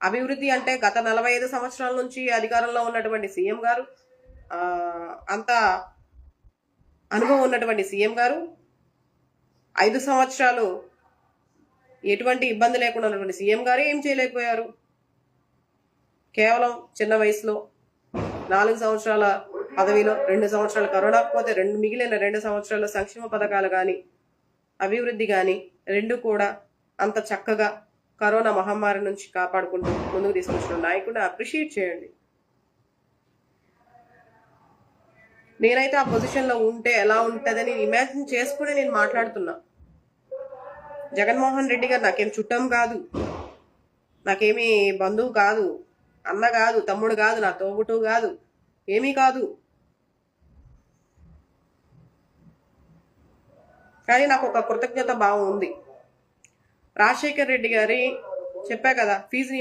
అభివృద్ధి అంటే గత 45 సంవత్సరాల నుంచి అధికారంలో ఉన్నటువంటి సీఎం గారు, అంత అనుభవం ఉన్నటువంటి సీఎం గారు 5 సంవత్సరాలు ఎటువంటి ఇబ్బంది లేకుండా ఉన్నటువంటి సీఎం గారు ఏం చేయలేకపోయారు. కేవలం చిన్న వయసులో 4 సంవత్సరాల పదవిలో 2 సంవత్సరాలు కరోనా, పోతే మిగిలిన 2 సంవత్సరాల సంక్షేమ పథకాలు కానీ అభివృద్ధి కానీ రెండు కూడా అంత చక్కగా కరోనా మహమ్మారి నుంచి కాపాడుకుంటూ ముందుకు తీసుకొచ్చిన నాయకుడిని అప్రిషియేట్ చేయండి. నేనైతే ఆ పొజిషన్లో ఉంటే ఎలా ఉంటుందని ఇమాజిన్ చేసుకుని నేను మాట్లాడుతున్నా. జగన్మోహన్ రెడ్డి గారు నాకేం చుట్టం కాదు, నాకేమీ బంధువు కాదు, అన్న కాదు, తమ్ముడు కాదు, నా తోబుటు కాదు, ఏమీ కాదు. కానీ నాకు ఒక కృతజ్ఞత భావం ఉంది. రాజశేఖర్ రెడ్డి గారి చెప్పా కదా, ఫీజు